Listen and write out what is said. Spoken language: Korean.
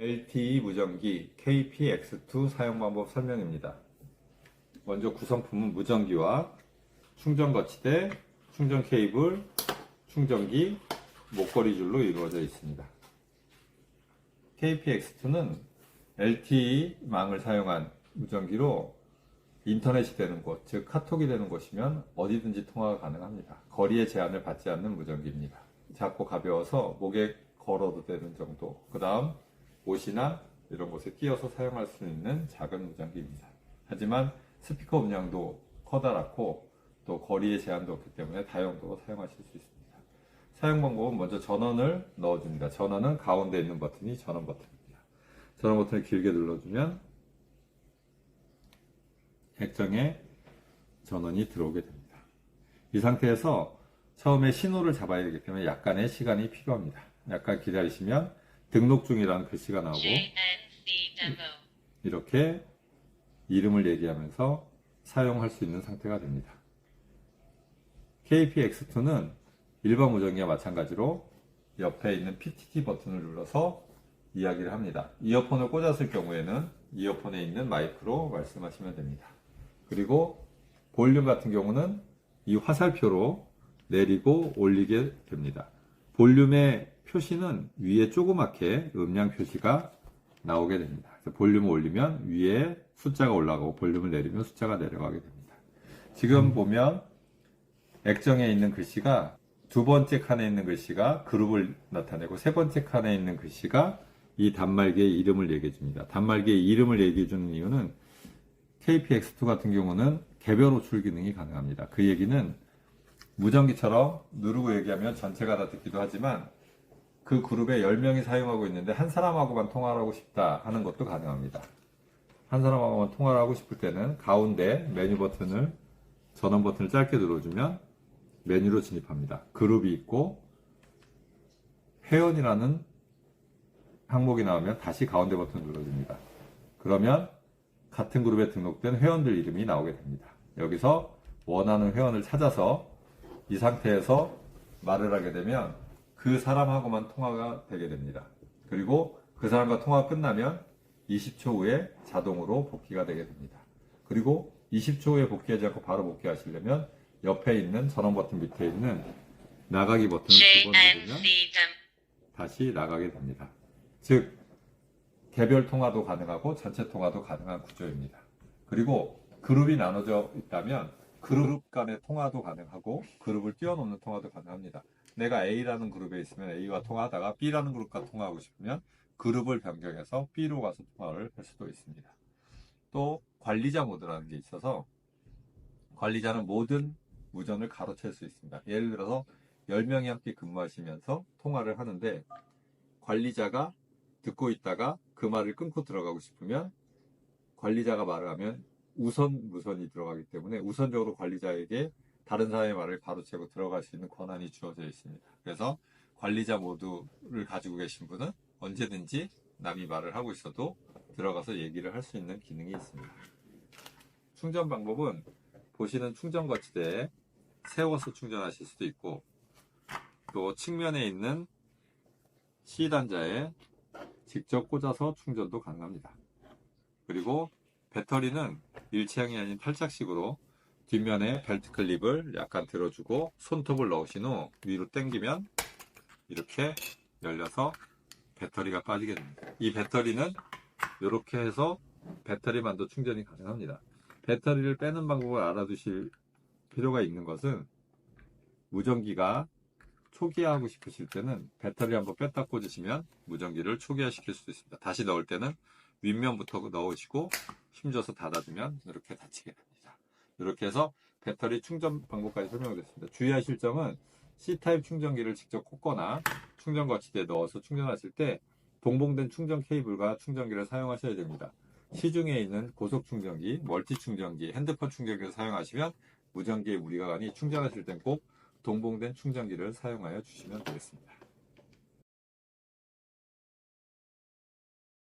LTE 무전기 KPX2 사용 방법 설명입니다. 먼저 구성품은 무전기와 충전 거치대, 충전 케이블, 충전기, 목걸이 줄로 이루어져 있습니다. KPX2는 LTE망을 사용한 무전기로 인터넷이 되는 곳, 즉 카톡이 되는 곳이면 어디든지 통화가 가능합니다. 거리의 제한을 받지 않는 무전기입니다. 작고 가벼워서 목에 걸어도 되는 정도, 그 다음 옷이나 이런 곳에 끼워서 사용할 수 있는 작은 무전기입니다. 하지만 스피커 음량도 커다랗고 또 거리의 제한도 없기 때문에 다용도로 사용하실 수 있습니다. 사용 방법은 먼저 전원을 넣어줍니다. 전원은 가운데 있는 버튼이 전원 버튼입니다. 전원 버튼을 길게 눌러주면 액정에 전원이 들어오게 됩니다. 이 상태에서 처음에 신호를 잡아야 되기 때문에 약간의 시간이 필요합니다. 약간 기다리시면 등록 중이라는 글씨가 나오고 이렇게 이름을 얘기하면서 사용할 수 있는 상태가 됩니다. KPX2는 일반 무전기와 마찬가지로 옆에 있는 PTT 버튼을 눌러서 이야기를 합니다. 이어폰을 꽂았을 경우에는 이어폰에 있는 마이크로 말씀하시면 됩니다. 그리고 볼륨 같은 경우는 이 화살표로 내리고 올리게 됩니다. 볼륨의 표시는 위에 조그맣게 음량 표시가 나오게 됩니다. 그래서 볼륨을 올리면 위에 숫자가 올라가고 볼륨을 내리면 숫자가 내려가게 됩니다. 지금 보면 액정에 있는 글씨가 두 번째 칸에 있는 글씨가 그룹을 나타내고 세 번째 칸에 있는 글씨가 이 단말기의 이름을 얘기해 줍니다. 단말기의 이름을 얘기해 주는 이유는 KPX2 같은 경우는 개별 호출 기능이 가능합니다. 그 얘기는 무전기처럼 누르고 얘기하면 전체가 다 듣기도 하지만 그 그룹에 10명이 사용하고 있는데 한 사람하고만 통화를 하고 싶다 하는 것도 가능합니다. 한 사람하고만 통화를 하고 싶을 때는 가운데 메뉴 버튼을 전원 버튼을 짧게 눌러주면 메뉴로 진입합니다. 그룹이 있고 회원이라는 항목이 나오면 다시 가운데 버튼을 눌러줍니다. 그러면 같은 그룹에 등록된 회원들 이름이 나오게 됩니다. 여기서 원하는 회원을 찾아서 이 상태에서 말을 하게 되면 그 사람하고만 통화가 되게 됩니다. 그리고 그 사람과 통화가 끝나면 20초 후에 자동으로 복귀가 되게 됩니다. 그리고 20초 후에 복귀하지 않고 바로 복귀하시려면 옆에 있는 전원 버튼 밑에 있는 나가기 버튼을 두 번 누르면 다시 나가게 됩니다. 즉 개별 통화도 가능하고 전체 통화도 가능한 구조입니다. 그리고 그룹이 나눠져 있다면 그룹 간의 통화도 가능하고 그룹을 뛰어넘는 통화도 가능합니다. 내가 A라는 그룹에 있으면 A와 통화하다가 B라는 그룹과 통화하고 싶으면 그룹을 변경해서 B로 가서 통화를 할 수도 있습니다. 또 관리자 모드라는 게 있어서 관리자는 모든 무전을 가로챌 수 있습니다. 예를 들어서 10명이 함께 근무하시면서 통화를 하는데 관리자가 듣고 있다가 그 말을 끊고 들어가고 싶으면 관리자가 말을 하면 무선이 들어가기 때문에 우선적으로 관리자에게 다른 사람의 말을 바로채고 들어갈 수 있는 권한이 주어져 있습니다. 그래서 관리자 모드를 가지고 계신 분은 언제든지 남이 말을 하고 있어도 들어가서 얘기를 할 수 있는 기능이 있습니다. 충전 방법은 보시는 충전 거치대에 세워서 충전하실 수도 있고 또 측면에 있는 C 단자에 직접 꽂아서 충전도 가능합니다. 그리고 배터리는 일체형이 아닌 탈착식으로 뒷면에 벨트 클립을 약간 들어주고 손톱을 넣으신 후 위로 당기면 이렇게 열려서 배터리가 빠지게 됩니다. 이 배터리는 이렇게 해서 배터리만도 충전이 가능합니다. 배터리를 빼는 방법을 알아두실 필요가 있는 것은 무전기가 초기화하고 싶으실 때는 배터리 한번 뺐다 꽂으시면 무전기를 초기화 시킬 수도 있습니다. 다시 넣을 때는 윗면부터 넣으시고 힘줘서 닫아주면 이렇게 닫히게 됩니다. 이렇게 해서 배터리 충전 방법까지 설명드렸습니다. 주의하실 점은 C타입 충전기를 직접 꽂거나 충전 거치대에 넣어서 충전하실 때 동봉된 충전 케이블과 충전기를 사용하셔야 됩니다. 시중에 있는 고속 충전기, 멀티 충전기, 핸드폰 충전기를 사용하시면 무전기에 무리가 가니 충전하실 땐 꼭 동봉된 충전기를 사용하여 주시면 되겠습니다.